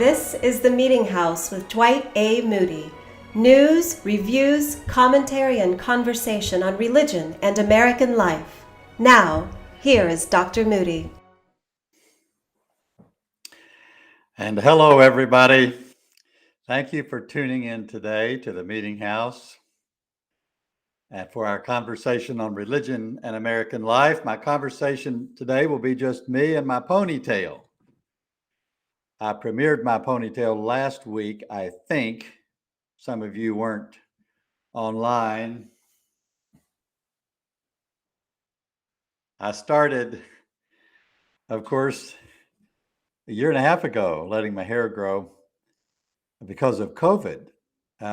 This is the Meetinghouse with Dwight A. Moody. News, reviews, commentary, and conversation on religion and American life. Now, here is Dr. Moody. And hello, everybody. Thank you for tuning in today to the Meetinghouse and for our conversation on religion and American life. My conversation today will be just me and my ponytail. I premiered my ponytail last week. I think some of you weren't online. I started, of course, a year and a half ago, letting my hair grow because of COVID.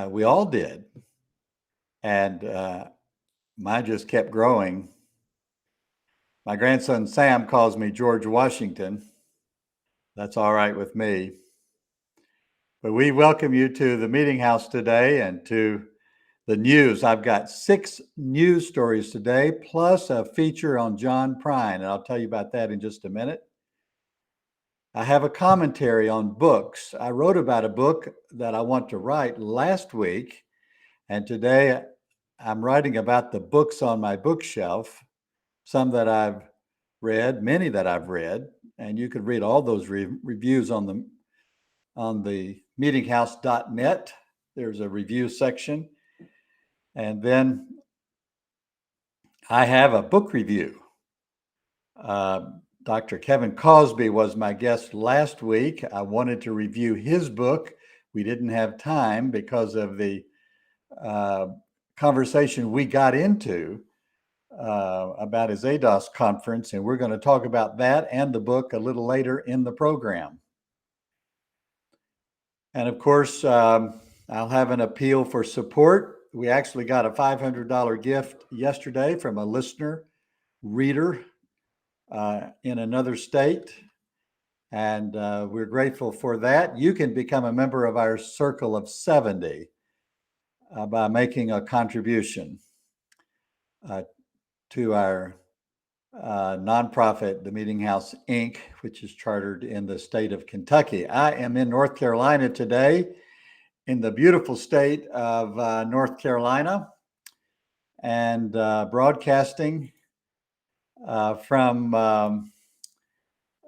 We all did. And mine just kept growing. My grandson Sam calls me George Washington. That's all right with me. But we welcome you to the Meetinghouse today and to the news. I've got 6 news stories today, plus a feature on John Prine, and I'll tell you about that in just a minute. I have a commentary on books. I wrote about a book that I want to write last week, and today I'm writing about the books on my bookshelf, some that I've read, many that I've read, and you could read all those reviews on the meetinghouse.net. There's a review section. And then I have a book review. Dr. Kevin Cosby was my guest last week. I wanted to review his book. We didn't have time because of the conversation we got into about his ADOS conference, and we're going to talk about that and the book a little later in the program. And of course, I'll have an appeal for support. We actually got a $500 gift yesterday from a listener, reader in another state, and we're grateful for that. You can become a member of our Circle of 70 by making a contribution to our nonprofit, the Meetinghouse, Inc., which is chartered in the state of Kentucky. I am in North Carolina today, in the beautiful state of North Carolina, and broadcasting from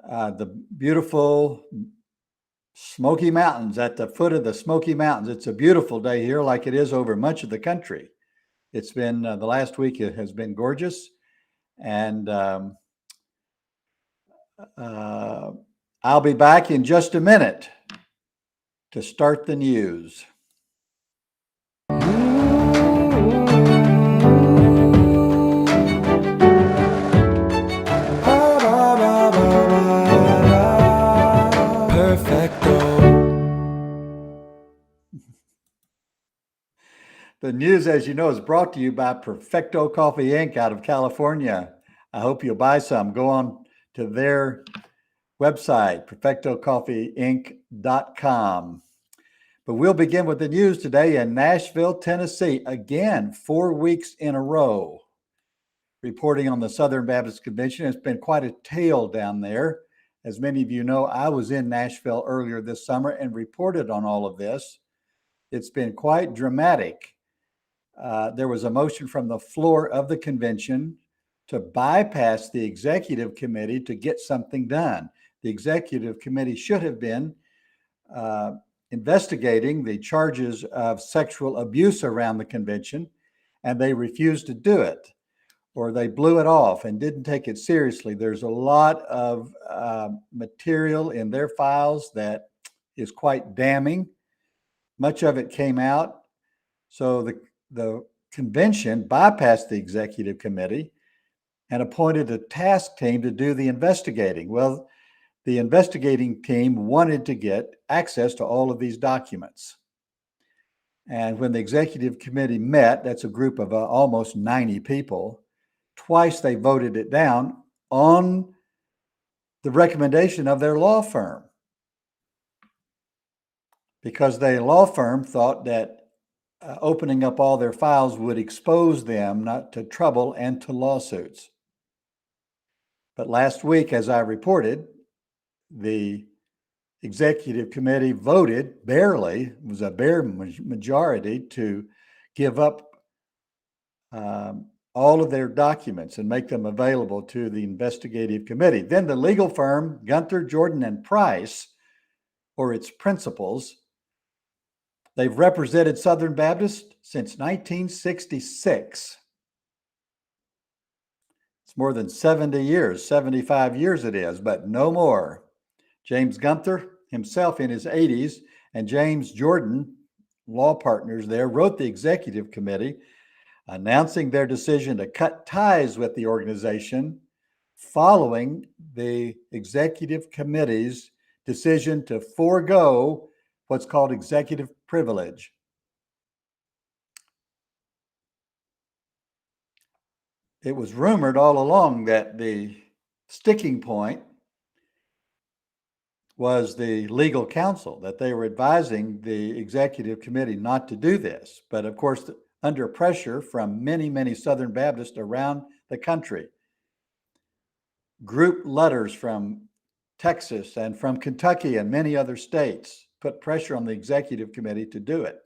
the beautiful Smoky Mountains, at the foot of the Smoky Mountains. It's a beautiful day here, like it is over much of the country. It's been, the last week it has been gorgeous. And I'll be back in just a minute to start the news. The news, as you know, is brought to you by Perfecto Coffee Inc. out of California. I hope you'll buy some. Go on to their website, perfectocoffeeinc.com. But we'll begin with the news today in Nashville, Tennessee. Again, 4 weeks in a row, reporting on the Southern Baptist Convention. It's been quite a tale down there. As many of you know, I was in Nashville earlier this summer and reported on all of this. It's been quite dramatic. There was a motion from the floor of the convention to bypass the executive committee to get something done. The executive committee should have been investigating the charges of sexual abuse around the convention, and they refused to do it, or they blew it off and didn't take it seriously. There's a lot of material in their files that is quite damning. Much of it came out. So the convention bypassed the executive committee and appointed a task team to do the investigating. Well, the investigating team wanted to get access to all of these documents. And when the executive committee met, that's a group of almost 90 people, twice they voted it down on the recommendation of their law firm, because the law firm thought that opening up all their files would expose them not to trouble and to lawsuits. But last week, as I reported, the executive committee voted barely, it was a bare majority, to give up all of their documents and make them available to the investigative committee. Then the legal firm Gunther, Jordan, and Price, or its principals, they've represented Southern Baptists since 1966. It's more than 70 years, 75 years it is, but no more. James Gunther, himself in his 80s, and James Jordan, law partners there, wrote the executive committee announcing their decision to cut ties with the organization following the executive committee's decision to forego what's called executive privilege. It was rumored all along that the sticking point was the legal counsel, that they were advising the executive committee not to do this. But of course, under pressure from many, many Southern Baptists around the country, group letters from Texas and from Kentucky and many other states put pressure on the executive committee to do it.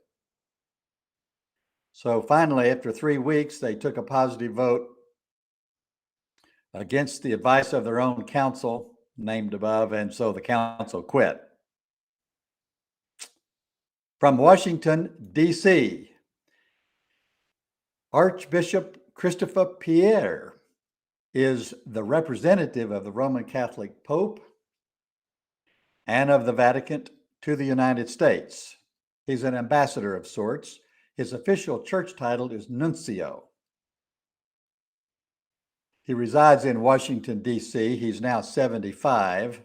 So finally, after 3 weeks, they took a positive vote against the advice of their own counsel named above, and so the council quit. From Washington, D.C., Archbishop Christopher Pierre is the representative of the Roman Catholic Pope and of the Vatican to the United States. He's an ambassador of sorts. His official church title is nuncio. He resides in Washington, D.C. He's now 75.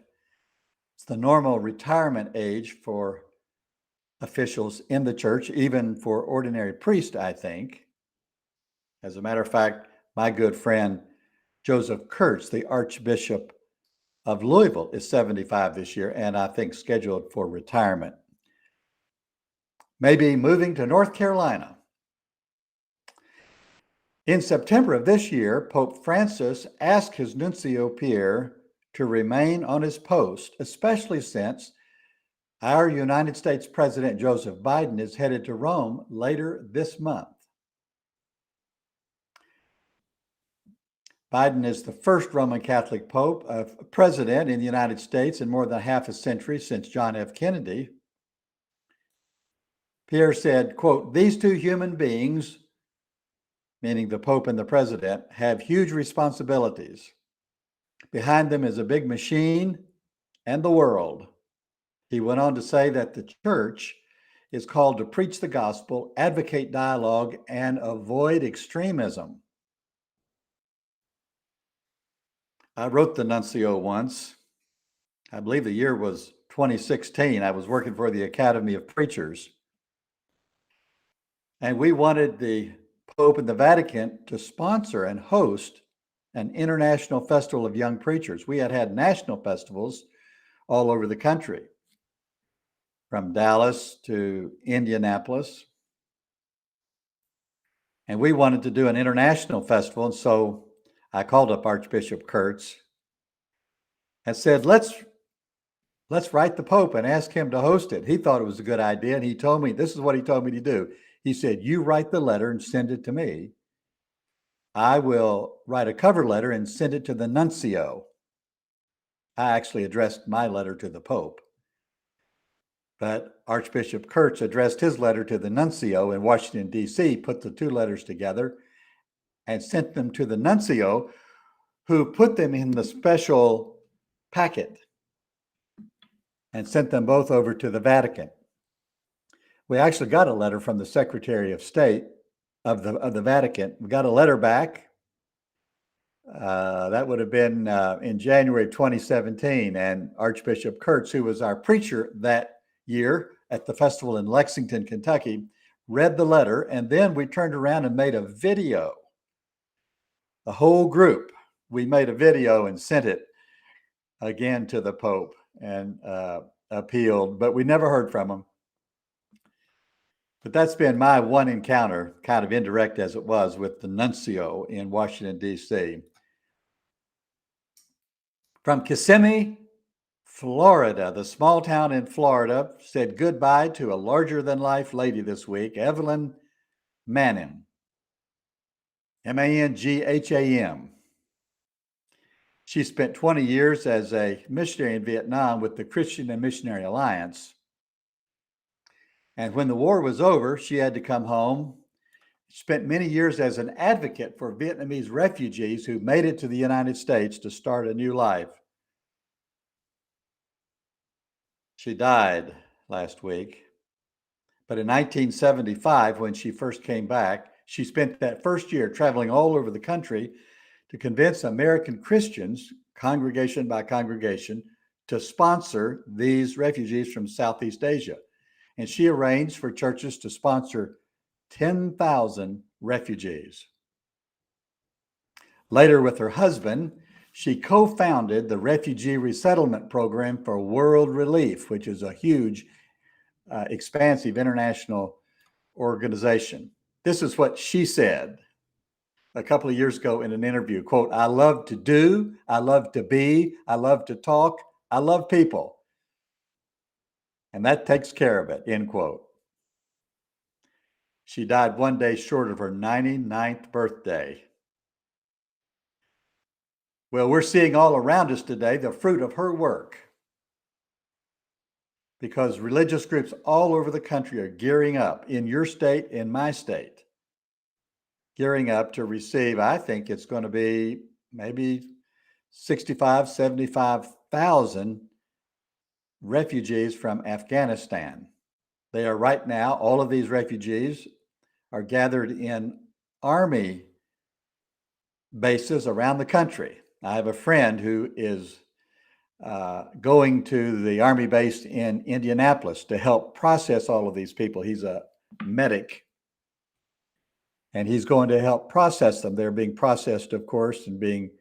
It's the normal retirement age for officials in the church, even for ordinary priests, I think. As a matter of fact, my good friend Joseph Kurtz, the Archbishop of Louisville, is 75 this year, and I think scheduled for retirement. Maybe moving to North Carolina. In September of this year, Pope Francis asked his nuncio Pierre to remain on his post, especially since our United States President Joseph Biden is headed to Rome later this month. Biden is the first Roman Catholic Pope, president in the United States in more than half a century since John F. Kennedy. Pierre said, quote, "These two human beings," meaning the Pope and the President, "have huge responsibilities. Behind them is a big machine and the world." He went on to say that the church is called to preach the gospel, advocate dialogue, and avoid extremism. I wrote the nuncio once. I believe the year was 2016. I was working for the Academy of Preachers. And we wanted the Pope and the Vatican to sponsor and host an international festival of young preachers. We had national festivals all over the country, from Dallas to Indianapolis. And we wanted to do an international festival. And so I called up Archbishop Kurtz and said, let's write the Pope and ask him to host it. He thought it was a good idea. And he told me, this is what he told me to do. He said, "You write the letter and send it to me. I will write a cover letter and send it to the nuncio." I actually addressed my letter to the Pope, but Archbishop Kurtz addressed his letter to the nuncio in Washington, D.C., put the two letters together and sent them to the nuncio, who put them in the special packet and sent them both over to the Vatican. We actually got a letter from the Secretary of State of the Vatican. We got a letter back. That would have been in January of 2017. And Archbishop Kurtz, who was our preacher that year at the festival in Lexington, Kentucky, read the letter. And then we turned around and made a video. The whole group, we made a video and sent it again to the Pope and appealed, but we never heard from him. But that's been my one encounter, kind of indirect as it was, with the nuncio in Washington, D.C. From Kissimmee, Florida, the small town in Florida, said goodbye to a larger-than-life lady this week, Evelyn Mangham, Mangham. She spent 20 years as a missionary in Vietnam with the Christian and Missionary Alliance. And when the war was over, she had to come home. She spent many years as an advocate for Vietnamese refugees who made it to the United States to start a new life. She died last week. But in 1975, when she first came back, she spent that first year traveling all over the country to convince American Christians, congregation by congregation, to sponsor these refugees from Southeast Asia. And she arranged for churches to sponsor 10,000 refugees. Later, with her husband, she co-founded the Refugee Resettlement Program for World Relief, which is a huge, expansive international organization. This is what she said a couple of years ago in an interview, quote, "I love to do, I love to be, I love to talk, I love people. And that takes care of it," end quote. She died one day short of her 99th birthday. Well, we're seeing all around us today the fruit of her work, because religious groups all over the country are gearing up, in your state, in my state, gearing up to receive, I think it's going to be maybe 65, 75,000 refugees from Afghanistan. They are right now, all of these refugees are gathered in army bases around the country. I have a friend who is going to the army base in Indianapolis to help process all of these people. He's a medic, and he's going to help process them. They're being processed, of course, and being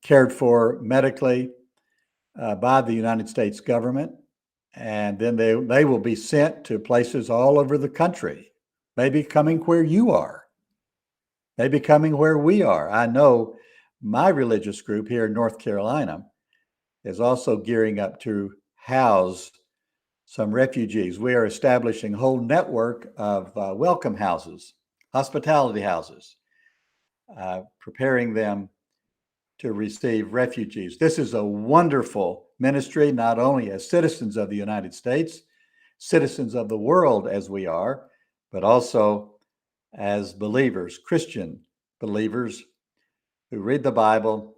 cared for medically by the United States government. And then they will be sent to places all over the country, maybe coming where you are, maybe coming where we are. I know my religious group here in North Carolina is also gearing up to house some refugees. We are establishing a whole network of welcome houses, hospitality houses, preparing them to receive refugees. This is a wonderful ministry, not only as citizens of the United States, citizens of the world as we are, but also as believers, Christian believers who read the Bible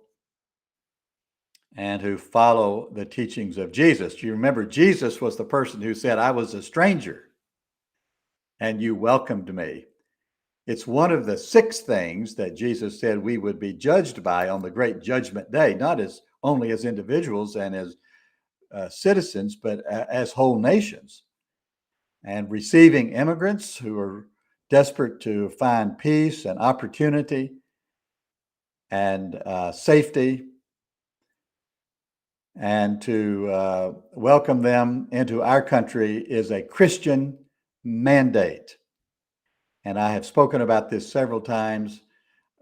and who follow the teachings of Jesus. You remember, Jesus was the person who said, "I was a stranger and you welcomed me." It's one of the 6 things that Jesus said we would be judged by on the great judgment day, not as only as individuals and as citizens, but as whole nations. And receiving immigrants who are desperate to find peace and opportunity and safety, and to welcome them into our country is a Christian mandate. And I have spoken about this several times.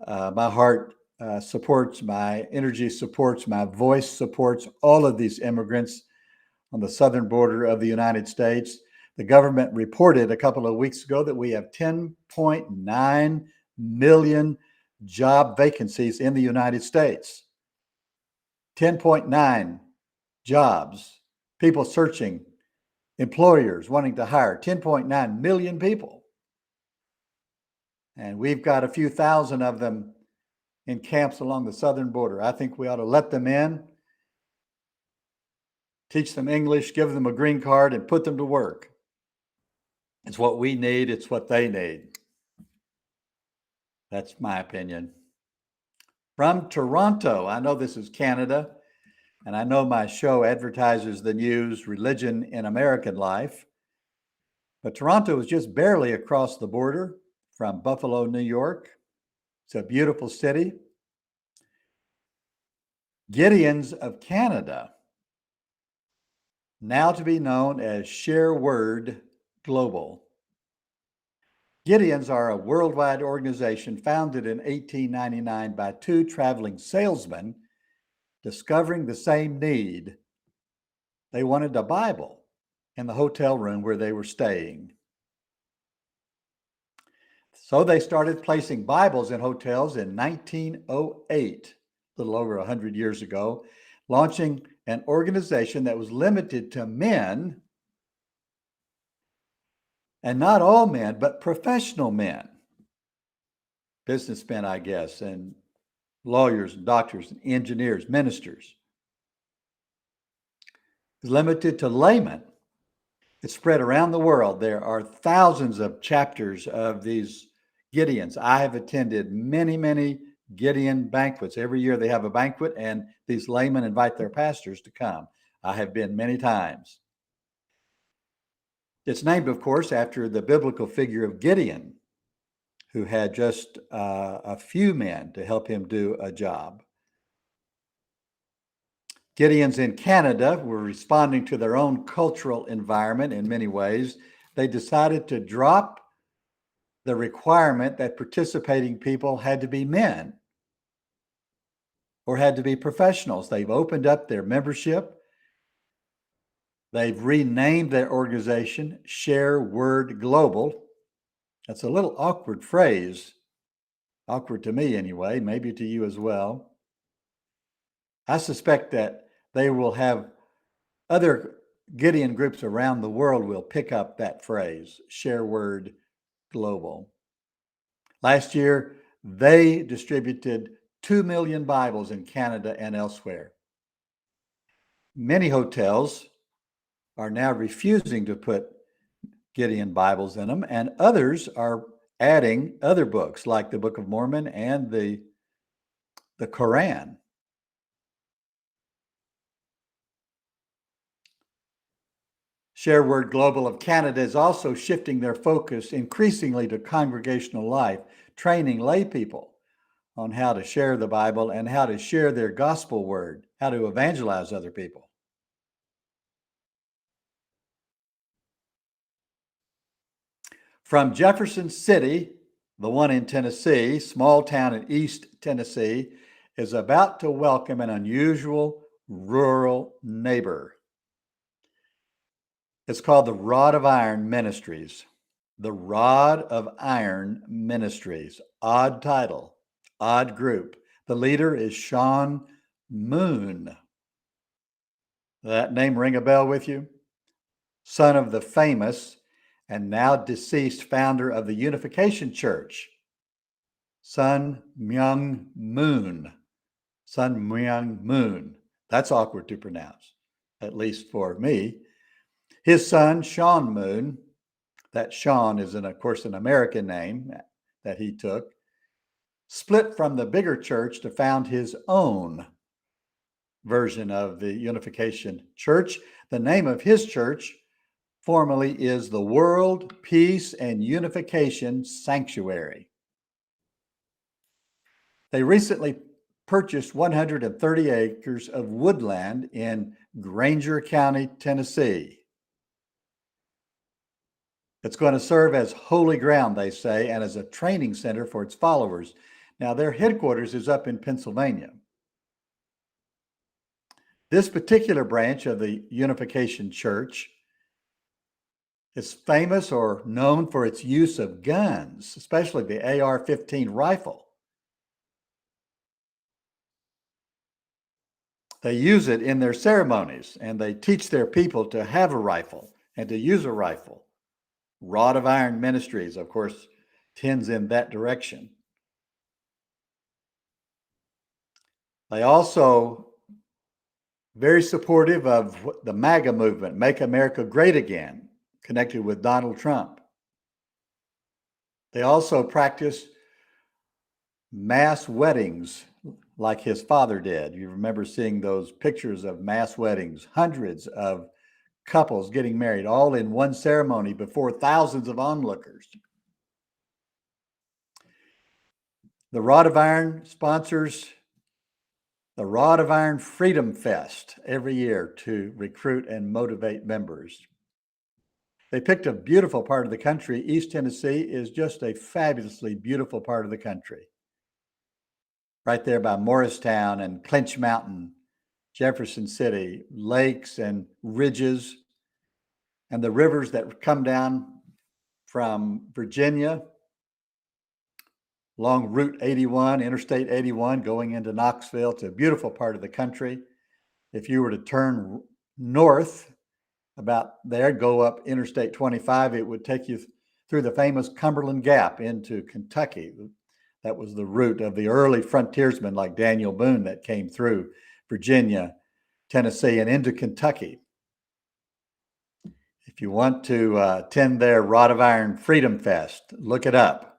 My heart supports, my energy supports, my voice supports all of these immigrants on the southern border of the United States. The government reported a couple of weeks ago that we have 10.9 million job vacancies in the United States. 10.9 jobs, people searching, employers wanting to hire, 10.9 million people. And we've got a few thousand of them in camps along the southern border. I think we ought to let them in, teach them English, give them a green card, and put them to work. It's what we need. It's what they need. That's my opinion. From Toronto, I know this is Canada, and I know my show advertises the news, religion in American life. But Toronto is just barely across the border from Buffalo, New York. It's a beautiful city. Gideons of Canada, now to be known as Share Word Global. Gideons are a worldwide organization founded in 1899 by 2 traveling salesmen discovering the same need They wanted a Bible in the hotel room where they were staying. So they started placing Bibles in hotels in 1908, a little over 100 years ago, launching an organization that was limited to men, and not all men, but professional men, businessmen, I guess, and lawyers and doctors and engineers, ministers. It was limited to laymen. It's spread around the world. There are thousands of chapters of these Gideons. I have attended many, many Gideon banquets. Every year they have a banquet, and these laymen invite their pastors to come. I have been many times. It's named, of course, after the biblical figure of Gideon, who had just a few men to help him do a job. Gideons in Canada were responding to their own cultural environment in many ways. They decided to drop the requirement that participating people had to be men or had to be professionals. They've opened up their membership. They've renamed their organization Share Word Global. That's a little awkward phrase, awkward to me anyway, maybe to you as well. I suspect that they will have other Gideon groups around the world will pick up that phrase, Share Word Global. Last year, they distributed 2 million Bibles in Canada and elsewhere. Many hotels are now refusing to put Gideon Bibles in them, and others are adding other books like the Book of Mormon and the Quran. Share Word Global of Canada is also shifting their focus increasingly to congregational life, training lay people on how to share the Bible and how to share their gospel word, how to evangelize other people. From Jefferson City, the one in Tennessee, small town in East Tennessee, is about to welcome an unusual rural neighbor. It's called the Rod of Iron Ministries. The Rod of Iron Ministries. Odd title, odd group. The leader is Sean Moon. That name ring a bell with you? Son of the famous and now deceased founder of the Unification Church, Sun Myung Moon. Sun Myung Moon. That's awkward to pronounce, at least for me. His son, Sean Moon, that Sean is, of course, an American name that he took, split from the bigger church to found his own version of the Unification Church. The name of his church formally is the World Peace and Unification Sanctuary. They recently purchased 130 acres of woodland in Granger County, Tennessee. It's going to serve as holy ground, they say, and as a training center for its followers. Now, their headquarters is up in Pennsylvania. This particular branch of the Unification Church is famous or known for its use of guns, especially the AR-15 rifle. They use it in their ceremonies, and they teach their people to have a rifle and to use a rifle. Rod of Iron Ministries, of course, tends in that direction. They also very supportive of the MAGA movement, Make America Great Again, connected with Donald Trump. They also practice mass weddings like his father did. You remember seeing those pictures of mass weddings, hundreds of couples getting married, all in one ceremony before thousands of onlookers. The Rod of Iron sponsors the Rod of Iron Freedom Fest every year to recruit and motivate members. They picked a beautiful part of the country. East Tennessee is just a fabulously beautiful part of the country. Right there by Morristown and Clinch Mountain Jefferson City, lakes and ridges, and the rivers that come down from Virginia along Route 81, Interstate 81, going into Knoxville. It's a beautiful part of the country. If you were to turn north about there, go up Interstate 25, it would take you through the famous Cumberland Gap into Kentucky. That was the route of the early frontiersmen like Daniel Boone that came through Virginia, Tennessee, and into Kentucky. If you want to attend their Rod of Iron Freedom Fest, look it up.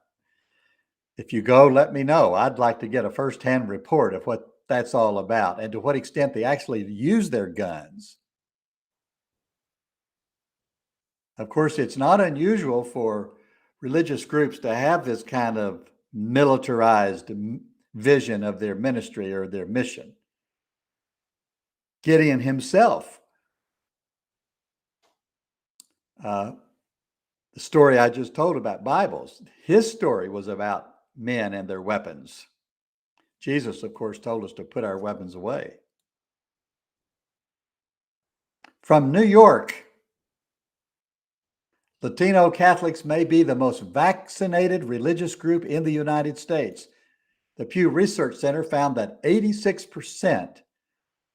If you go, let me know. I'd like to get a firsthand report of what that's all about and to what extent they actually use their guns. Of course, it's not unusual for religious groups to have this kind of militarized vision of their ministry or their mission. Gideon himself, the story I just told about Bibles, his story was about men and their weapons. Jesus, of course, told us to put our weapons away. From New York, Latino Catholics may be the most vaccinated religious group in the United States. The Pew Research Center found that 86%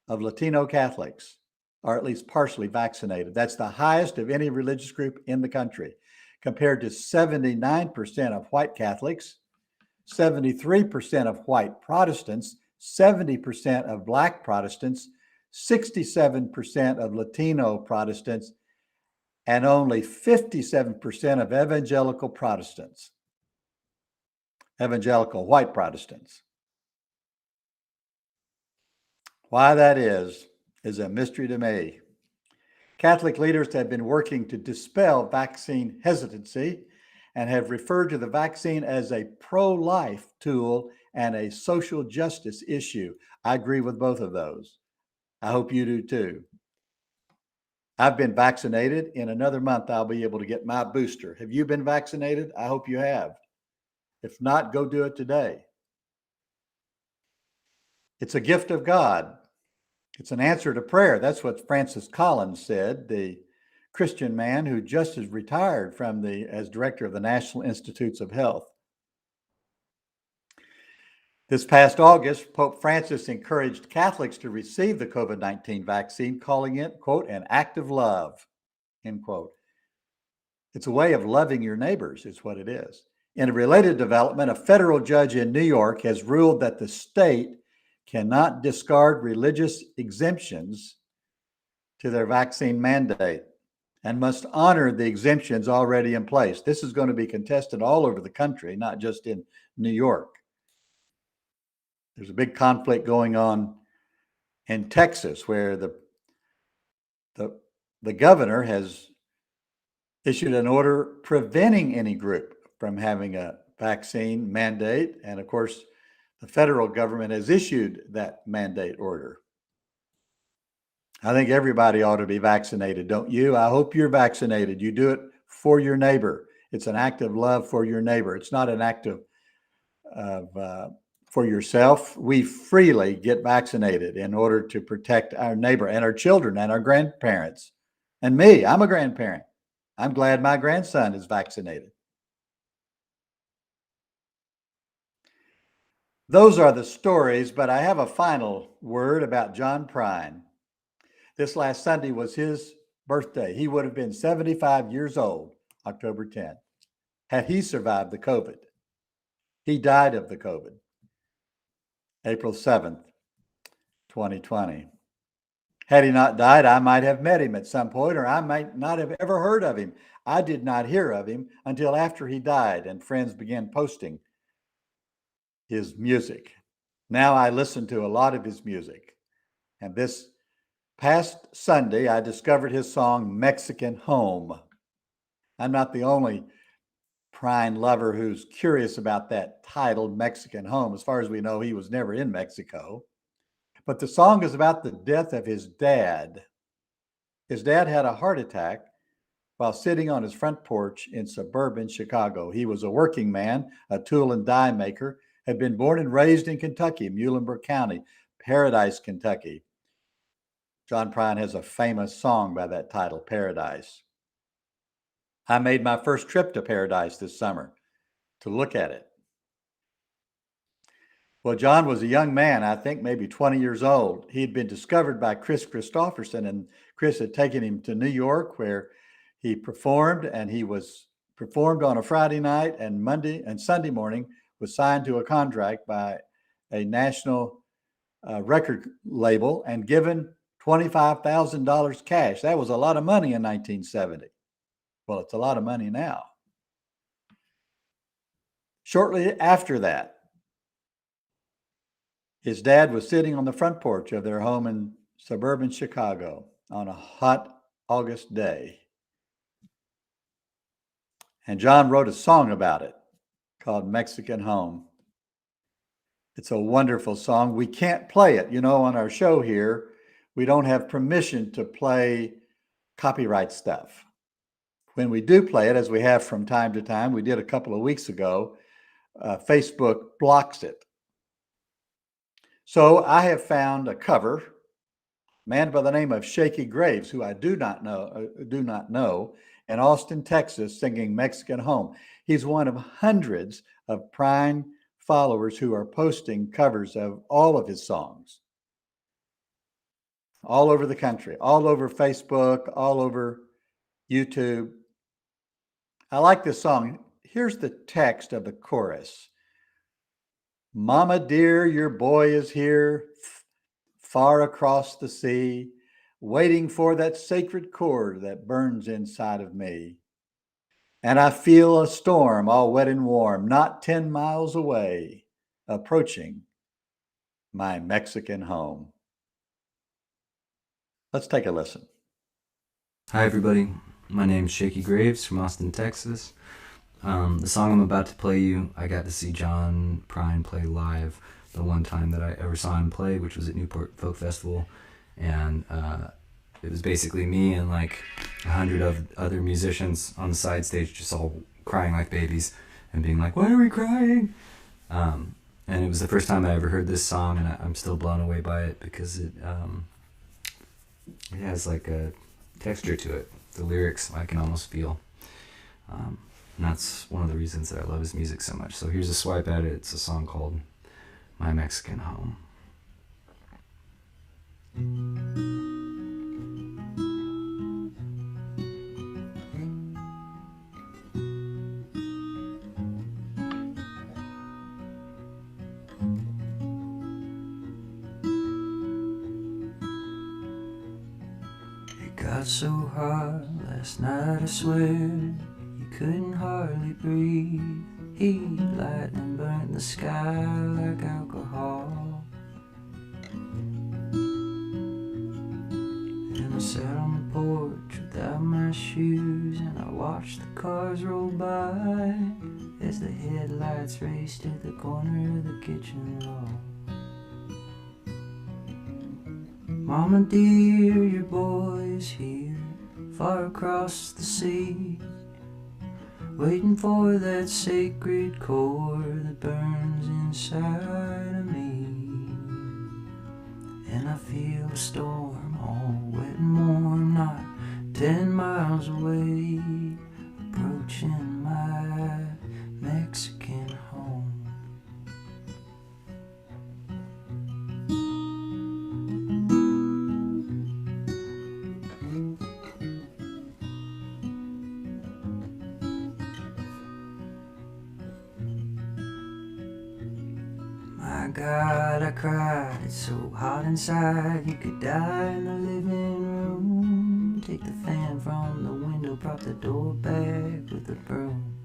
of Latino Catholics are at least partially vaccinated. That's the highest of any religious group in the country, compared to 79% of white Catholics, 73% of white Protestants, 70% of Black Protestants, 67% of Latino Protestants, and only 57% of evangelical Protestants, evangelical white Protestants. Why that is a mystery to me. Catholic leaders have been working to dispel vaccine hesitancy and have referred to the vaccine as a pro-life tool and a social justice issue. I agree with both of those. I hope you do too. I've been vaccinated. In another month, I'll be able to get my booster. Have you been vaccinated? I hope you have. If not, go do it today. It's a gift of God. It's an answer to prayer. That's what Francis Collins said, the Christian man who just is retired from as director of the National Institutes of Health. This past August, Pope Francis encouraged Catholics to receive the COVID-19 vaccine, calling it, quote, an act of love, end quote. It's a way of loving your neighbors, is what it is. In a related development, a federal judge in New York has ruled that the state cannot discard religious exemptions to their vaccine mandate and must honor the exemptions already in place. This is going to be contested all over the country, not just in New York. There's a big conflict going on in Texas where the governor has issued an order preventing any group from having a vaccine mandate. And of course, the federal government has issued that mandate order. I think everybody ought to be vaccinated, don't you? I hope you're vaccinated. You do it for your neighbor. It's an act of love for your neighbor. It's not an act of for yourself. We freely get vaccinated in order to protect our neighbor and our children and our grandparents. And me, I'm a grandparent. I'm glad my grandson is vaccinated. Those are the stories, but I have a final word about John Prine. This last Sunday was his birthday. He would have been 75 years old, October 10th, had he survived the COVID. He died of the COVID, April 7th, 2020. Had he not died, I might have met him at some point, or I might not have ever heard of him. I did not hear of him until after he died, and friends began posting his music. Now I listen to a lot of his music. And this past Sunday, I discovered his song, Mexican Home. I'm not the only Prine lover who's curious about that title, Mexican Home. As far as we know, he was never in Mexico. But the song is about the death of his dad. His dad had a heart attack while sitting on his front porch in suburban Chicago. He was a working man, a tool and die maker, had been born and raised in Kentucky, Muhlenberg County, Paradise, Kentucky. John Prine has a famous song by that title, Paradise. I made my first trip to Paradise this summer to look at it. Well, John was a young man, I think maybe 20 years old. He had been discovered by Chris Christopherson, and Chris had taken him to New York where he performed, and he was performed on a Friday night, and Monday and Sunday morning was signed to a contract by a national record label and given $25,000 cash. That was a lot of money in 1970. Well, it's a lot of money now. Shortly after that, his dad was sitting on the front porch of their home in suburban Chicago on a hot August day. And John wrote a song about it called Mexican Home. It's a wonderful song. We can't play it. You know, on our show here, we don't have permission to play copyright stuff. When we do play it, as we have from time to time, we did a couple of weeks ago, Facebook blocks it. So I have found a cover, a man by the name of Shaky Graves, who I do not know, in Austin, Texas, singing Mexican Home. He's one of hundreds of Prine followers who are posting covers of all of his songs all over the country, all over Facebook, all over YouTube. I like this song. Here's the text of the chorus. Mama dear, your boy is here, far across the sea, waiting for that sacred cord that burns inside of me. And I feel a storm all wet and warm, not 10 miles away, approaching my Mexican home. Let's take a listen. Hi everybody, my name's Shaky Graves from Austin, Texas. The song I'm about to play you, I got to see John Prine play live the one time that I ever saw him play, which was at Newport Folk Festival, and it was basically me and like 100 of other musicians on the side stage just all crying like babies and being like, why are we crying? And it was the first time I ever heard this song, and I'm still blown away by it because it has like a texture to it. The lyrics I can almost feel. And that's one of the reasons that I love his music so much. So here's a swipe at it. It's a song called My Mexican Home. It got so hot last night, I swear couldn't hardly breathe. Heat, lightning burnt the sky like alcohol. And I sat on the porch without my shoes, and I watched the cars roll by as the headlights raced to the corner of the kitchen wall. Mama dear, your boy is here, far across the sea, waiting for that sacred cord that burns inside of me. And I feel a storm all wet and warm, not 10 miles away, approaching my Mexican home. My God, I cried, it's so hot inside, you could die in the living room. Take the fan from the window, prop the door back with a broom.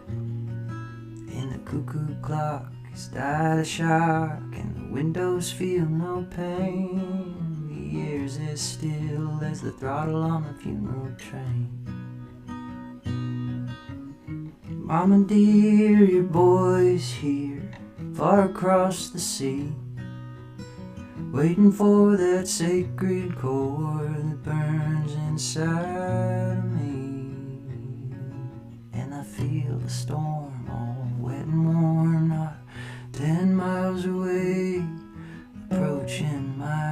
And the cuckoo clock has died a shock, and the windows feel no pain. The air's as still as the throttle on a funeral train. Mama dear, your boy's here, far across the sea, waiting for that sacred cord that burns inside of me. And I feel the storm all wet and warm, not 10 miles away, approaching my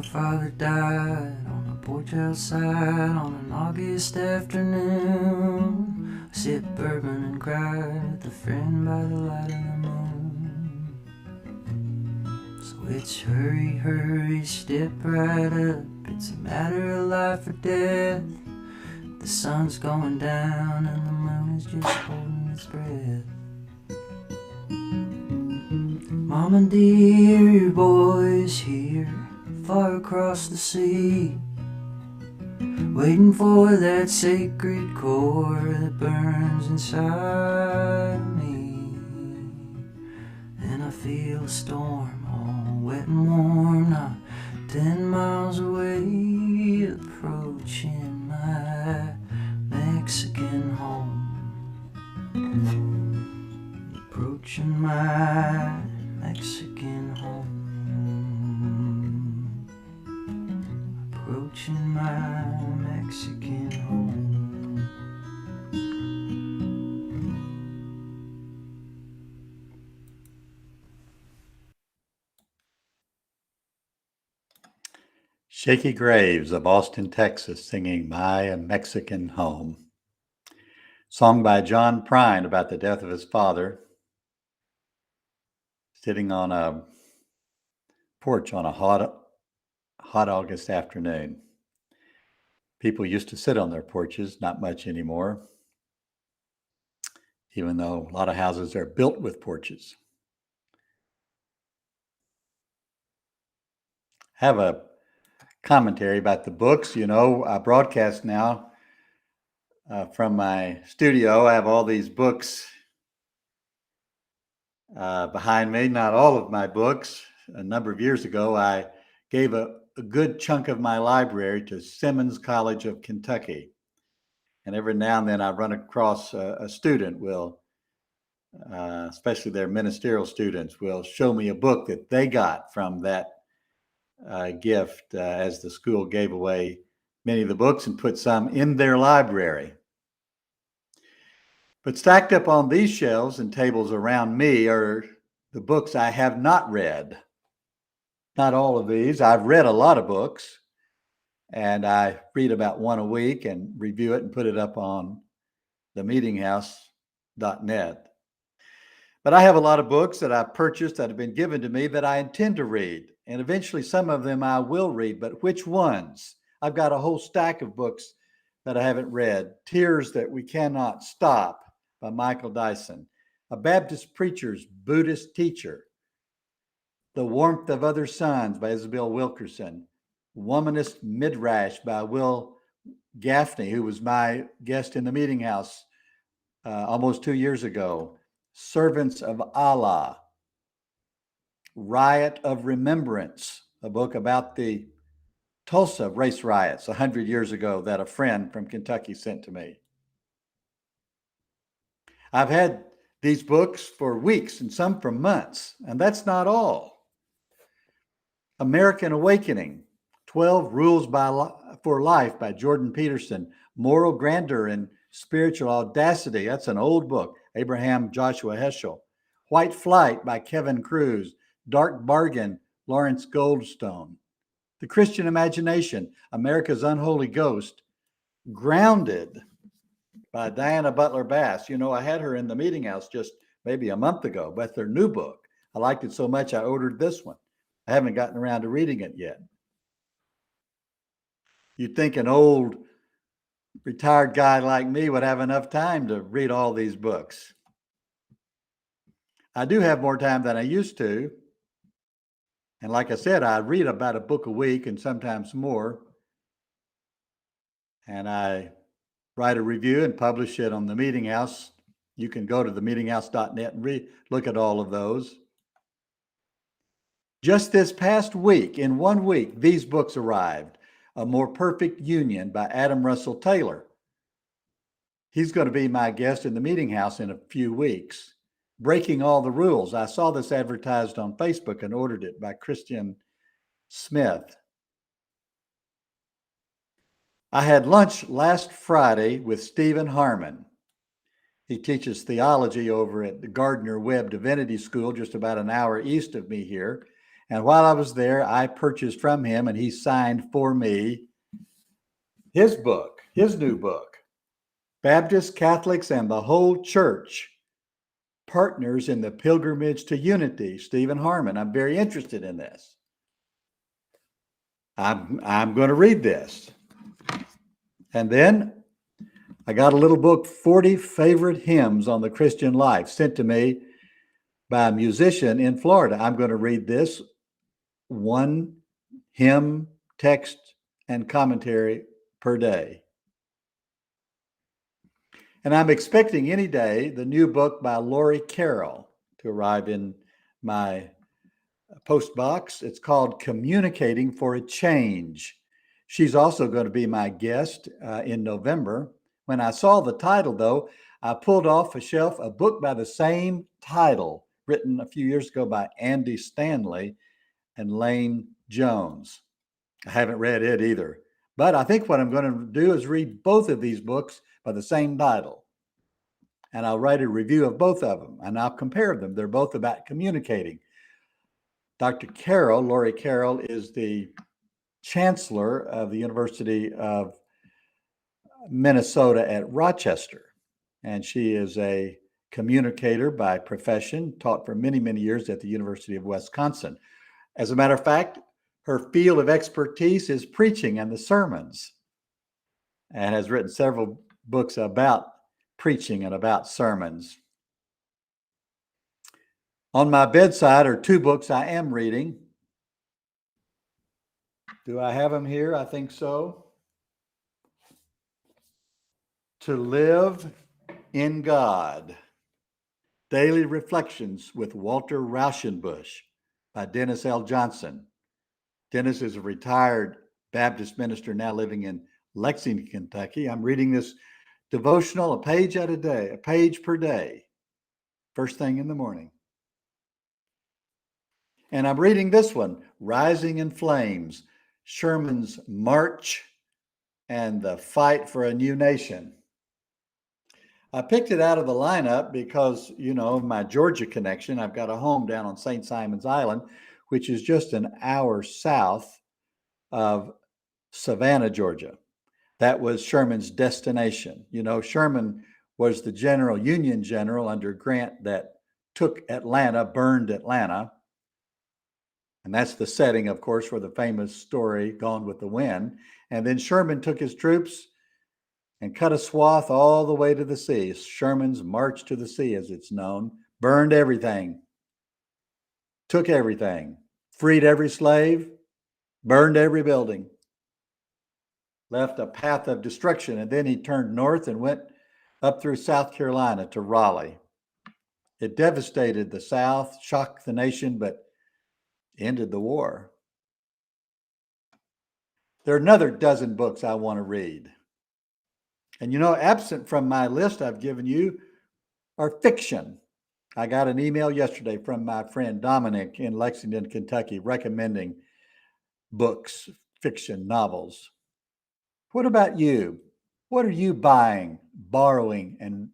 father died on the porch outside on an August afternoon. I sipped bourbon and cried with a friend by the light of the moon. So it's hurry, hurry, step right up. It's a matter of life or death. The sun's going down and the moon is just holding its breath. Mama dear, your boy's here, far across the sea, waiting for that sacred core that burns inside me. And I feel a storm, all wet and warm, not 10 miles away, approaching my Mexican home. Approaching my Mexican home. Approaching my Mexican home. Shaky Graves of Austin, Texas, singing My Mexican Home. Song by John Prine about the death of his father, sitting on a porch on a hot August afternoon. People used to sit on their porches, not much anymore, even though a lot of houses are built with porches. Have a commentary about the books. You know, I broadcast now from my studio. I have all these books behind me, not all of my books. A number of years ago, I gave a good chunk of my library to Simmons College of Kentucky. And every now and then I run across a student will, especially their ministerial students, will show me a book that they got from that gift as the school gave away many of the books and put some in their library. But stacked up on these shelves and tables around me are the books I have not read. Not all of these. I've read a lot of books, and I read about one a week and review it and put it up on the Meetinghouse.net. But I have a lot of books that I've purchased that have been given to me that I intend to read. And eventually some of them I will read, but which ones? I've got a whole stack of books that I haven't read. Tears That We Cannot Stop by Michael Dyson. A Baptist Preacher's Buddhist Teacher. The Warmth of Other Suns by Isabel Wilkerson. Womanist Midrash by Will Gaffney, who was my guest in the Meeting House almost 2 years ago. Servants of Allah. Riot of Remembrance, a book about the Tulsa race riots 100 years ago that a friend from Kentucky sent to me. I've had these books for weeks and some for months, and that's not all. American Awakening, 12 Rules for Life by Jordan Peterson. Moral Grandeur and Spiritual Audacity, that's an old book, Abraham Joshua Heschel. White Flight by Kevin Cruz. Dark Bargain, Lawrence Goldstone. The Christian Imagination, America's Unholy Ghost. Grounded by Diana Butler Bass. You know, I had her in the Meeting House just maybe a month ago, but their new book. I liked it so much I ordered this one. I haven't gotten around to reading it yet. You'd think an old retired guy like me would have enough time to read all these books. I do have more time than I used to. And like I said, I read about a book a week and sometimes more. And I write a review and publish it on the Meeting House. You can go to the meetinghouse.net and look at all of those. Just this past week, in 1 week, these books arrived. A More Perfect Union by Adam Russell Taylor. He's going to be my guest in the Meeting House in a few weeks. Breaking All the Rules. I saw this advertised on Facebook and ordered it by Christian Smith. I had lunch last Friday with Stephen Harmon. He teaches theology over at the Gardner Webb Divinity School, just about an hour east of me here. And while I was there, I purchased from him and he signed for me his book, his new book, Baptists, Catholics, and the Whole Church, Partners in the Pilgrimage to Unity, Stephen Harmon. I'm very interested in this. I'm going to read this. And then I got a little book, 40 Favorite Hymns on the Christian Life, sent to me by a musician in Florida. I'm going to read this one hymn, text, and commentary per day. And I'm expecting any day the new book by Lori Carroll to arrive in my post box. It's called Communicating for a Change. She's also going to be my guest in November. When I saw the title, though, I pulled off a shelf a book by the same title, written a few years ago by Andy Stanley and Lane Jones. I haven't read it either. But I think what I'm going to do is read both of these books by the same title. And I'll write a review of both of them, and I'll compare them. They're both about communicating. Dr. Carroll, Lori Carroll, is the chancellor of the University of Minnesota at Rochester. And she is a communicator by profession, taught for many, many years at the University of Wisconsin. As a matter of fact, her field of expertise is preaching and the sermons, and has written several books about preaching and about sermons. On my bedside are two books I am reading. Do I have them here? I think so. To Live in God, Daily Reflections with Walter Rauschenbusch by Dennis L. Johnson. Dennis is a retired Baptist minister now living in Lexington, Kentucky. I'm reading this devotional a page per day, first thing in the morning. And I'm reading this one, Rising in Flames, Sherman's March and the Fight for a New Nation. I picked it out of the lineup because, of my Georgia connection. I've got a home down on St. Simon's Island, which is just an hour south of Savannah, Georgia. That was Sherman's destination. Sherman was the Union general under Grant that took Atlanta, burned Atlanta. And that's the setting, of course, for the famous story, Gone with the Wind. And then Sherman took his troops and cut a swath all the way to the sea. Sherman's March to the Sea, as it's known, burned everything, took everything, freed every slave, burned every building, left a path of destruction. And then he turned north and went up through South Carolina to Raleigh. It devastated the South, shocked the nation, but ended the war. There are another dozen books I want to read. And absent from my list I've given you are fiction. I got an email yesterday from my friend Dominic in Lexington, Kentucky, recommending books, fiction, novels. What about you? What are you buying, borrowing, and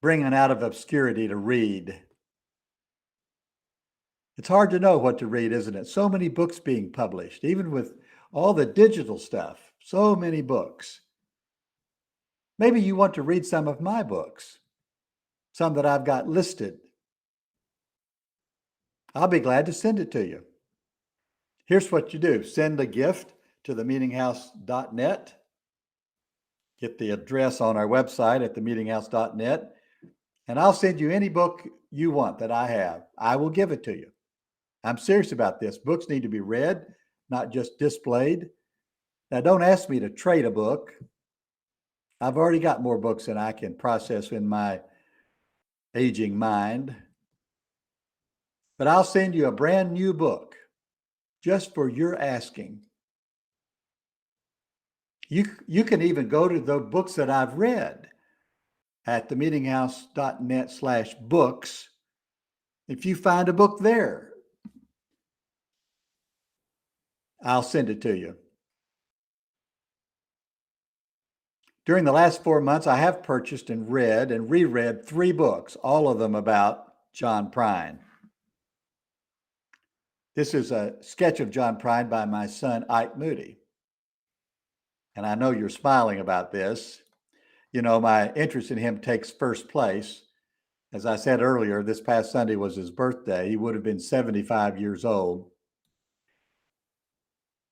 bringing out of obscurity to read? It's hard to know what to read, isn't it? So many books being published, even with all the digital stuff, so many books. Maybe you want to read some of my books, some that I've got listed. I'll be glad to send it to you. Here's what you do. Send a gift to themeetinghouse.net. Get the address on our website at themeetinghouse.net, and I'll send you any book you want that I have. I will give it to you. I'm serious about this. Books need to be read, not just displayed. Now, don't ask me to trade a book. I've already got more books than I can process in my aging mind. But I'll send you a brand new book just for your asking. You can even go to the books that I've read at themeetinghouse.net/books. If you find a book there, I'll send it to you. During the last 4 months, I have purchased and read and reread 3 books, all of them about John Prine. This is a sketch of John Prine by my son, Ike Moody. And I know you're smiling about this. You know, my interest in him takes first place. As I said earlier, this past Sunday was his birthday. He would have been 75 years old.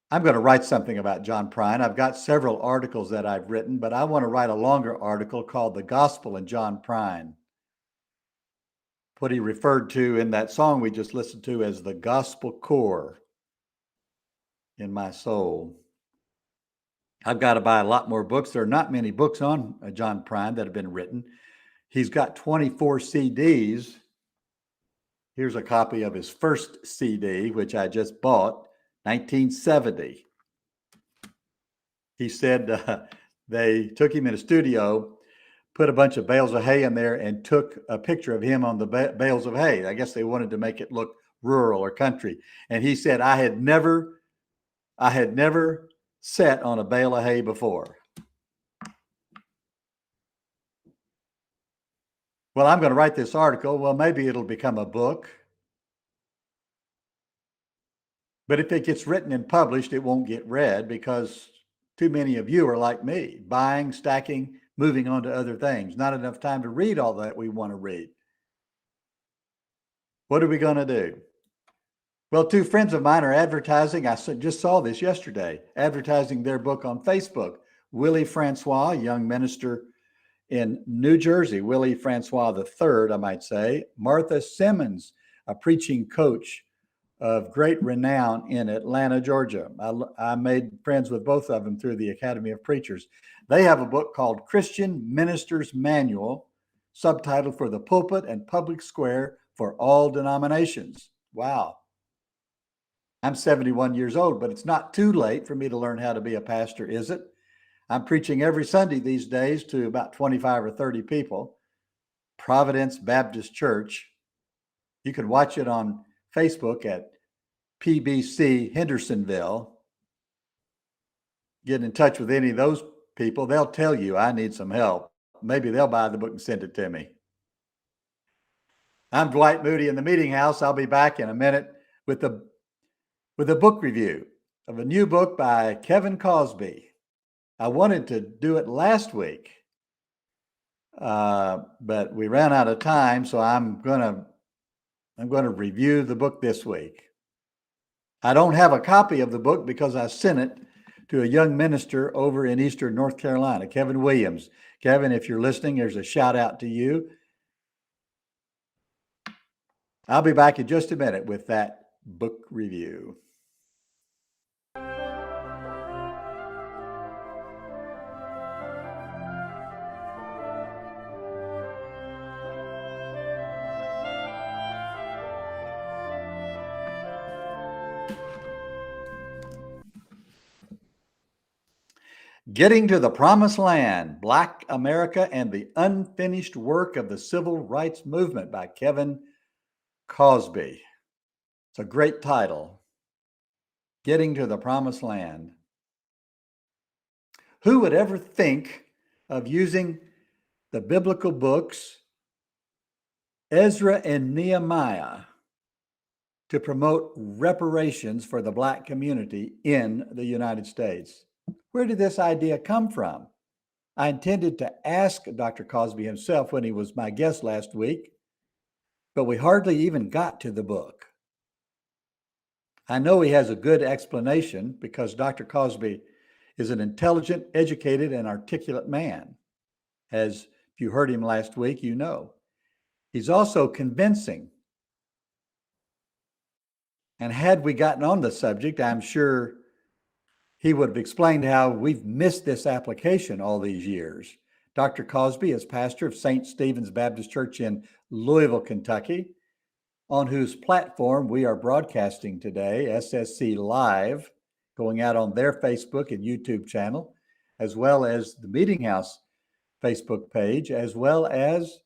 I'm going to write something about John Prine. I've got several articles that I've written, but I want to write a longer article called The Gospel in John Prine. What he referred to in that song we just listened to as the gospel core in my soul. I've got to buy a lot more books. There are not many books on John Prine that have been written. He's got 24 CDs. Here's a copy of his first CD, which I just bought, 1970. He said they took him in a studio, put a bunch of bales of hay in there, and took a picture of him on the bales of hay. I guess they wanted to make it look rural or country. And he said, I had never sat on a bale of hay before. Well, I'm going to write this article. Well, maybe it'll become a book. But if it gets written and published, it won't get read because too many of you are like me, buying, stacking, moving on to other things. Not enough time to read all that we want to read. What are we going to do? Well, two friends of mine are advertising. I just saw this yesterday, advertising their book on Facebook. Willie Francois, a young minister in New Jersey, Willie Francois III, I might say. Martha Simmons, a preaching coach of great renown in Atlanta, Georgia. I made friends with both of them through the Academy of Preachers. They have a book called Christian Minister's Manual, subtitled For the Pulpit and Public Square for All Denominations. Wow. I'm 71 years old, but it's not too late for me to learn how to be a pastor, is it? I'm preaching every Sunday these days to about 25 or 30 people. Providence Baptist Church. You can watch it on Facebook at PBC Hendersonville. Get in touch with any of those people. They'll tell you I need some help. Maybe they'll buy the book and send it to me. I'm Dwight Moody in the Meetinghouse. I'll be back in a minute with a book review of a new book by Kevin Cosby. I wanted to do it last week, but we ran out of time, so I'm going to review the book this week. I don't have a copy of the book because I sent it to a young minister over in Eastern North Carolina, Kevin Williams. Kevin, if you're listening, there's a shout out to you. I'll be back in just a minute with that book review. Getting to the Promised Land, Black America and the Unfinished Work of the Civil Rights Movement by Kevin Cosby. It's a great title. Getting to the Promised Land. Who would ever think of using the biblical books, Ezra and Nehemiah, to promote reparations for the Black community in the United States? Where did this idea come from? I intended to ask Dr. Cosby himself when he was my guest last week, but we hardly even got to the book. I know he has a good explanation because Dr. Cosby is an intelligent, educated, and articulate man. As if you heard him last week, you know. He's also convincing. And had we gotten on the subject, I'm sure he would have explained how we've missed this application all these years. Dr. Cosby is pastor of St. Stephen's Baptist Church in Louisville, Kentucky, on whose platform we are broadcasting today, SSC Live, going out on their Facebook and YouTube channel, as well as the Meetinghouse Facebook page, as well as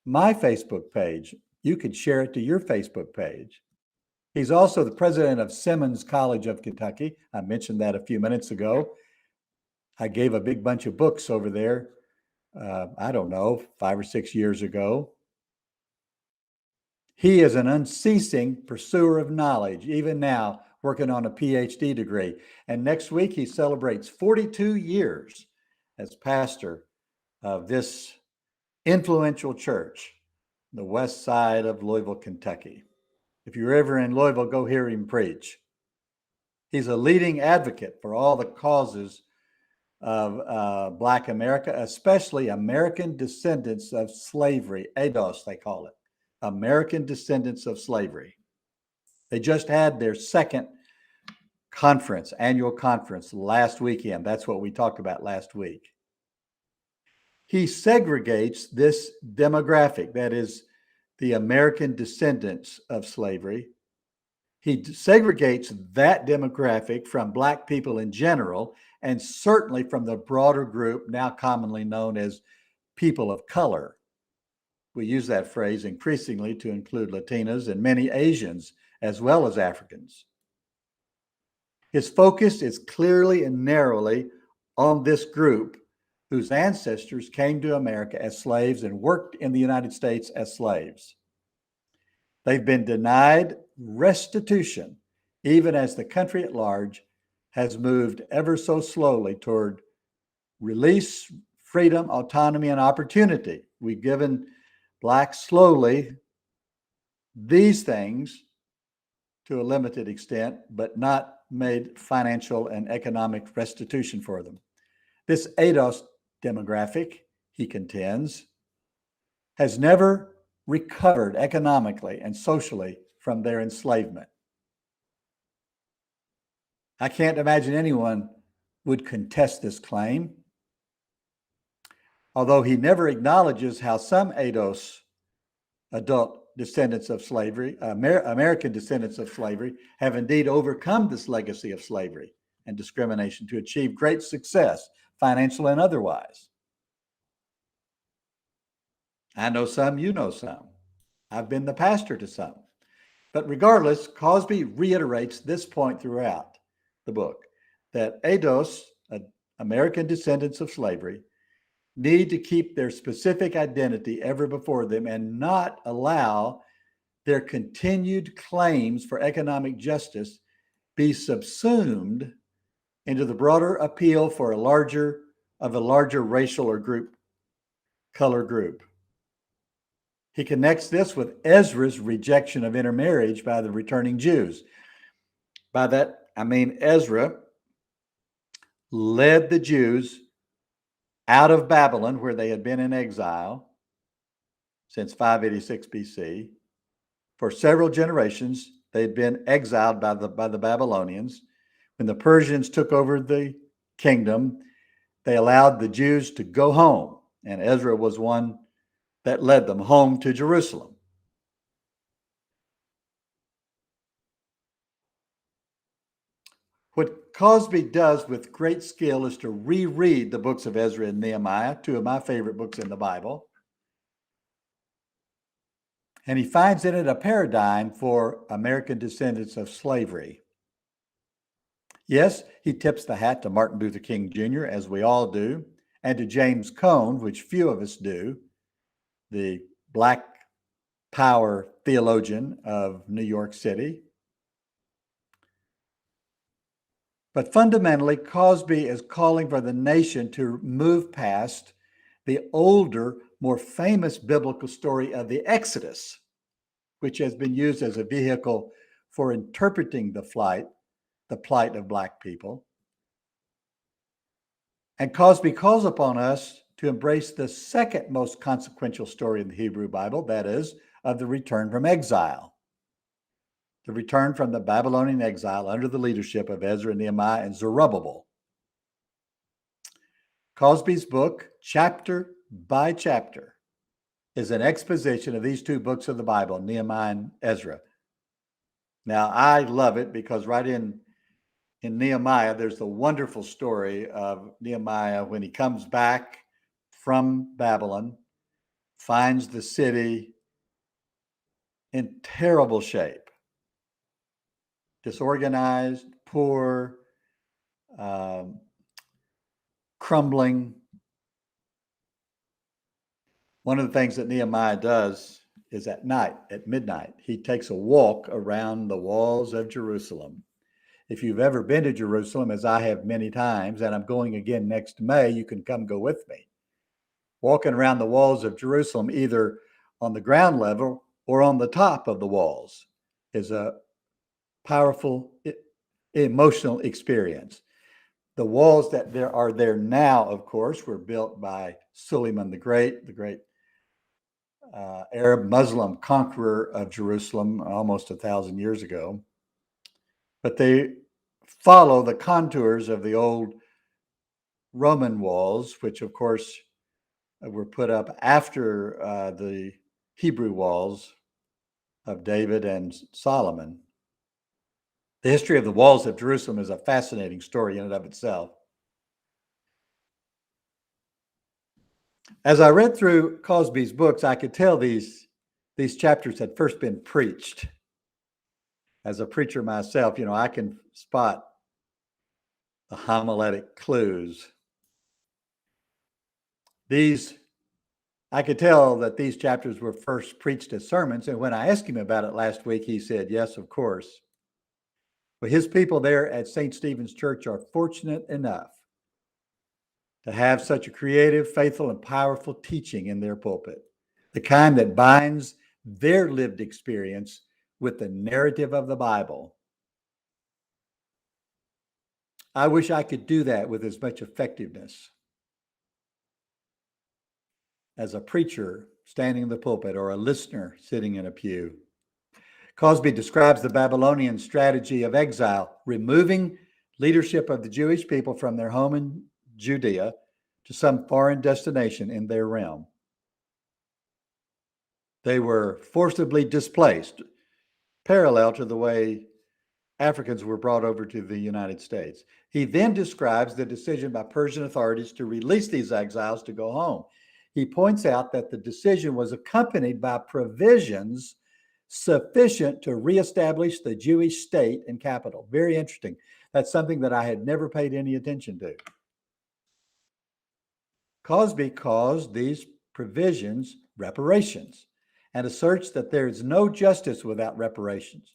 my Facebook page. You could share it to your Facebook page. He's also the president of Simmons College of Kentucky. I mentioned that a few minutes ago. I gave a big bunch of books over there, I don't know, 5 or 6 years ago. He is an unceasing pursuer of knowledge, even now working on a PhD degree. And next week, he celebrates 42 years as pastor of this influential church, the west side of Louisville, Kentucky. If you're ever in Louisville, go hear him preach. He's a leading advocate for all the causes of Black America, especially American descendants of slavery, ADOS, they call it, American descendants of slavery. They just had their second conference, annual conference last weekend. That's what we talked about last week. He segregates this demographic, that is, the American descendants of slavery. He segregates that demographic from Black people in general, and certainly from the broader group now commonly known as people of color. We use that phrase increasingly to include Latinas and many Asians, as well as Africans. His focus is clearly and narrowly on this group whose ancestors came to America as slaves and worked in the United States as slaves. They've been denied restitution, even as the country at large has moved ever so slowly toward release, freedom, autonomy, and opportunity. We've given Blacks slowly these things to a limited extent, but not made financial and economic restitution for them. This ADOS demographic, he contends, has never recovered economically and socially from their enslavement. I can't imagine anyone would contest this claim, although he never acknowledges how some ADOS adult descendants of slavery, American descendants of slavery, have indeed overcome this legacy of slavery and discrimination to achieve great success, financial and otherwise. I know some, you know some. I've been the pastor to some. But regardless, Cosby reiterates this point throughout the book, that ADOS, American descendants of slavery, need to keep their specific identity ever before them and not allow their continued claims for economic justice be subsumed into the broader appeal for a larger racial or color group. He connects this with Ezra's rejection of intermarriage by the returning Jews. By that, I mean Ezra led the Jews out of Babylon, where they had been in exile since 586 BC. For several generations, they'd been exiled by the Babylonians. When the Persians took over the kingdom, they allowed the Jews to go home, and Ezra was one that led them home to Jerusalem. What Cosby does with great skill is to reread the books of Ezra and Nehemiah, two of my favorite books in the Bible. And he finds in it a paradigm for American descendants of slavery. Yes, he tips the hat to Martin Luther King Jr., as we all do, and to James Cone, which few of us do, the Black Power theologian of New York City. But fundamentally, Cosby is calling for the nation to move past the older, more famous biblical story of the Exodus, which has been used as a vehicle for interpreting the plight of Black people. And Cosby calls upon us to embrace the second most consequential story in the Hebrew Bible, that is, of the return from exile. The return from the Babylonian exile under the leadership of Ezra, Nehemiah, and Zerubbabel. Cosby's book, chapter by chapter, is an exposition of these two books of the Bible, Nehemiah and Ezra. Now, I love it because right in Nehemiah, there's the wonderful story of Nehemiah when he comes back from Babylon, finds the city in terrible shape. Disorganized, poor, crumbling. One of the things that Nehemiah does is at night, at midnight. He takes a walk around the walls of Jerusalem. If you've ever been to Jerusalem, as I have many times, and I'm going again next May, you can come go with me. Walking around the walls of Jerusalem, either on the ground level or on the top of the walls, is a powerful emotional experience. The walls that are there now, of course, were built by Suleiman the great Arab Muslim conqueror of Jerusalem almost 1,000 years ago. But they follow the contours of the old Roman walls, which, of course, were put up after the Hebrew walls of David and Solomon. The history of the walls of Jerusalem is a fascinating story in and of itself. As I read through Cosby's books, I could tell these chapters had first been preached. As a preacher myself, I can spot the homiletic clues. I could tell that these chapters were first preached as sermons, and when I asked him about it last week, he said, yes, of course. But his people there at St. Stephen's Church are fortunate enough to have such a creative, faithful, and powerful teaching in their pulpit, the kind that binds their lived experience with the narrative of the Bible. I wish I could do that with as much effectiveness as a preacher standing in the pulpit or a listener sitting in a pew. Cosby describes the Babylonian strategy of exile, removing leadership of the Jewish people from their home in Judea to some foreign destination in their realm. They were forcibly displaced, parallel to the way Africans were brought over to the United States. He then describes the decision by Persian authorities to release these exiles to go home. He points out that the decision was accompanied by provisions sufficient to reestablish the Jewish state and capital. Very interesting. That's something that I had never paid any attention to. Cosby calls these provisions reparations and asserts that there is no justice without reparations,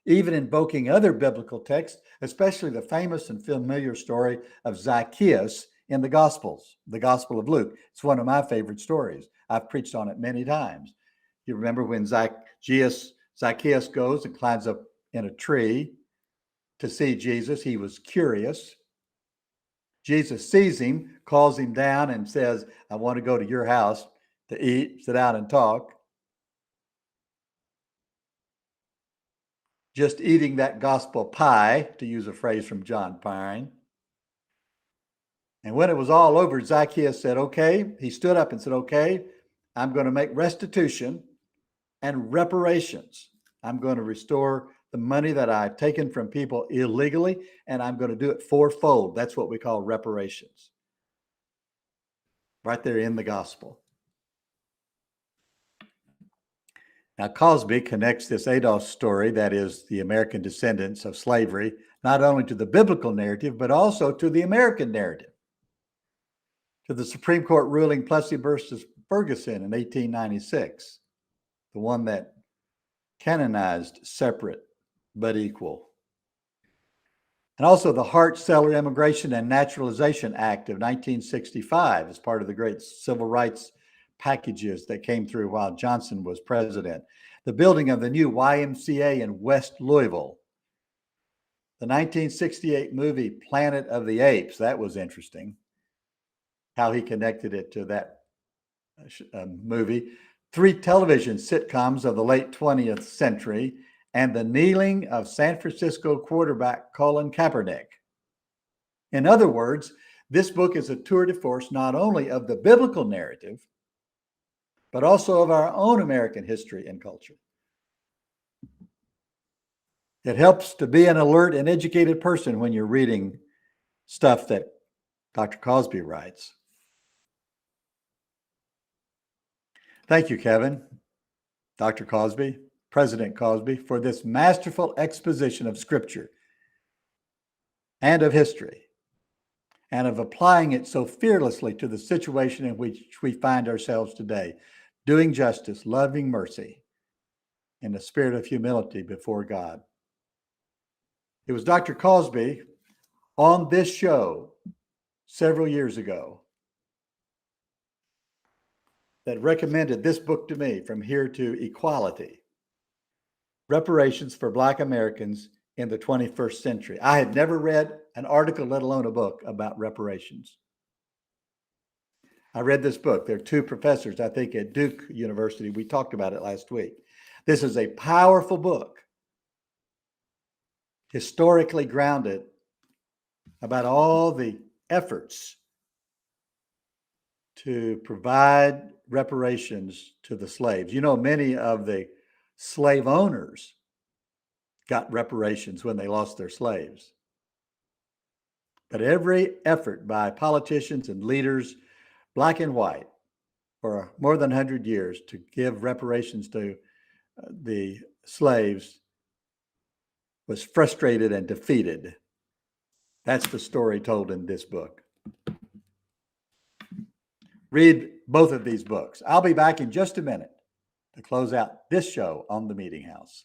even invoking other biblical texts, especially the famous and familiar story of Zacchaeus in the Gospels, the Gospel of Luke. It's one of my favorite stories. I've preached on it many times. You remember when Zacchaeus goes and climbs up in a tree to see Jesus. He was curious. Jesus sees him, calls him down, and says, I want to go to your house to eat, sit down and talk. Just eating that gospel pie, to use a phrase from John Pine. And when it was all over, Zacchaeus said, okay. He stood up and said, okay, I'm going to make restitution and reparations. I'm going to restore the money that I've taken from people illegally, and I'm going to do it fourfold. That's what we call reparations. Right there in the gospel. Now, Cosby connects this ADOS story, that is the American descendants of slavery, not only to the biblical narrative, but also to the American narrative, to the Supreme Court ruling Plessy versus Ferguson in 1896, the one that canonized separate but equal. And also the Hart-Celler Immigration and Naturalization Act of 1965 as part of the great civil rights packages that came through while Johnson was president. The building of the new YMCA in West Louisville. The 1968 movie Planet of the Apes, that was interesting, how he connected it to that movie. 3 television sitcoms of the late 20th century, and the kneeling of San Francisco quarterback Colin Kaepernick. In other words, this book is a tour de force not only of the biblical narrative, but also of our own American history and culture. It helps to be an alert and educated person when you're reading stuff that Dr. Cosby writes. Thank you, Kevin, Dr. Cosby, President Cosby, for this masterful exposition of Scripture and of history, and of applying it so fearlessly to the situation in which we find ourselves today. doing justice, loving mercy, in a spirit of humility before God. It was Dr. Cosby on this show several years ago that recommended this book to me, From Here to Equality: Reparations for Black Americans in the 21st Century. I had never read an article, let alone a book, about reparations. I read this book. There are two professors, I think, at Duke University. We talked about it last week. This is a powerful book, historically grounded, about all the efforts to provide reparations to the slaves. You know, many of the slave owners got reparations when they lost their slaves. But every effort by politicians and leaders, black and white, for more than 100 years to give reparations to the slaves was frustrated and defeated. That's the story told in this book. Read both of these books. I'll be back in just a minute to close out this show on the Meetinghouse.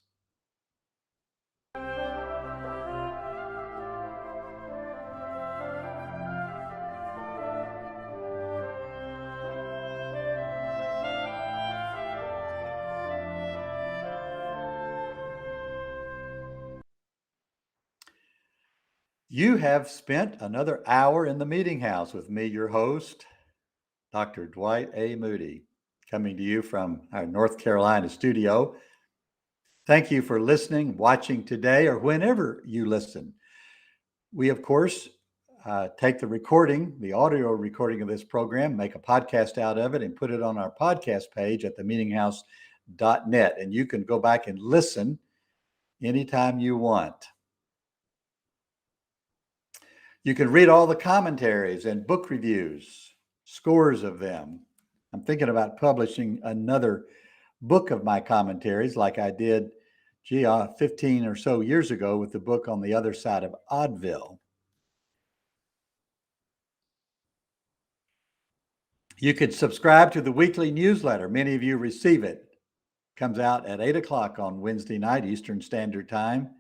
You have spent another hour in the Meetinghouse with me, your host, Dr. Dwight A. Moody, coming to you from our North Carolina studio. Thank you for listening, watching today, or whenever you listen. We, of course, take the recording, the audio recording of this program, make a podcast out of it, and put it on our podcast page at themeetinghouse.net. And you can go back and listen anytime you want. You can read all the commentaries and book reviews, scores of them. I'm thinking about publishing another book of my commentaries like I did, 15 or so years ago with the book On the Other Side of Oddville. You could subscribe to the weekly newsletter. Many of you receive it. It comes out at 8 o'clock on Wednesday night, Eastern Standard Time.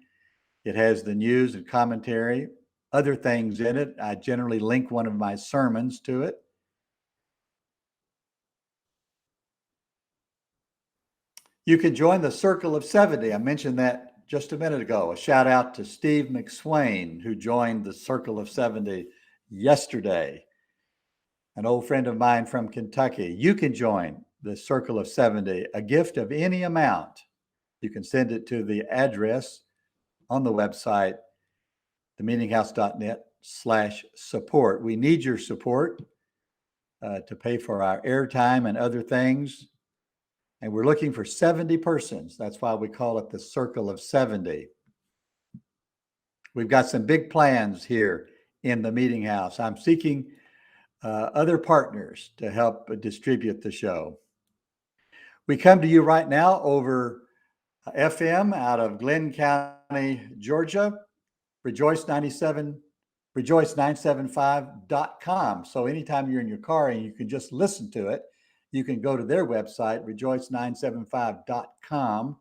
It has the news and commentary, other things in it. I generally link one of my sermons to it. You can join the Circle of 70. I mentioned that just a minute ago. A shout out to Steve McSwain, who joined the Circle of 70 yesterday. An old friend of mine from Kentucky. You can join the Circle of 70, a gift of any amount. You can send it to the address on the website, themeetinghouse.net/support. We need your support to pay for our airtime and other things. And we're looking for 70 persons. That's why we call it the Circle of 70. We've got some big plans here in the Meetinghouse. I'm seeking other partners to help distribute the show. We come to you right now over FM out of Glenn County, Georgia, rejoice975.com. So anytime you're in your car and you can just listen to it, you can go to their website, rejoice975.com,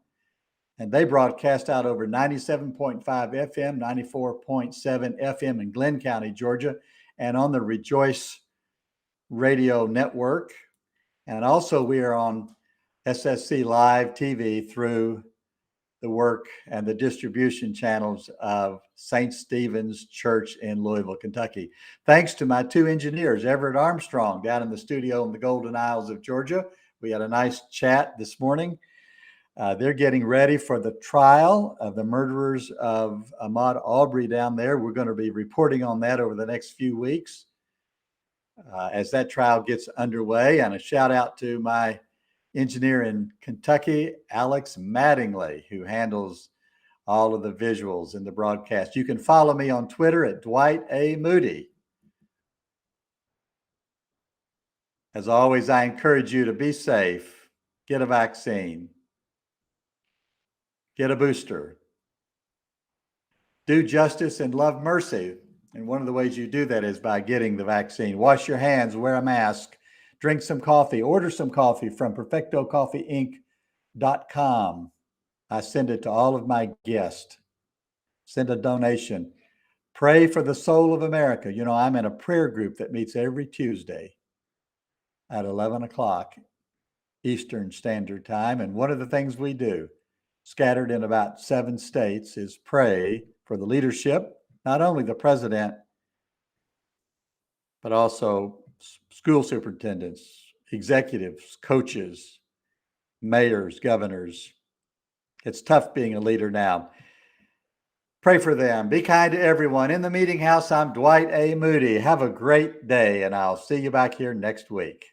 and they broadcast out over 97.5 FM, 94.7 FM in Glenn County, Georgia, and on the Rejoice Radio Network. And also we are on SSC Live TV through the work and the distribution channels of St. Stephen's Church in Louisville, Kentucky. Thanks to my two engineers, Everett Armstrong down in the studio in the Golden Isles of Georgia. We had a nice chat this morning. They're getting ready for the trial of the murderers of Ahmaud Arbery down there. We're going to be reporting on that over the next few weeks as that trial gets underway. And a shout out to my engineer in Kentucky, Alex Mattingly, who handles all of the visuals in the broadcast. You can follow me on Twitter at Dwight A. Moody. As always, I encourage you to be safe, get a vaccine, get a booster, do justice and love mercy. And one of the ways you do that is by getting the vaccine. Wash your hands, wear a mask, Drink some coffee, order some coffee from perfectocoffeeinc.com. I send it to all of my guests. Send a donation. Pray for the soul of America. You know, I'm in a prayer group that meets every Tuesday at 11 o'clock Eastern Standard Time. And one of the things we do, scattered in about 7 states, is pray for the leadership, not only the president, but also school superintendents, executives, coaches, mayors, governors. It's tough being a leader now. Pray for them. Be kind to everyone. In the Meeting House, I'm Dwight A. Moody. Have a great day, and I'll see you back here next week.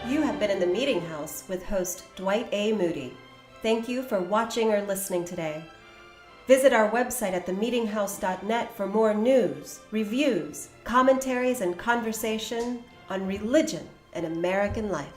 You have been in the Meeting House with host Dwight A. Moody. Thank you for watching or listening today. Visit our website at themeetinghouse.net for more news, reviews, commentaries, and conversation on religion and American life.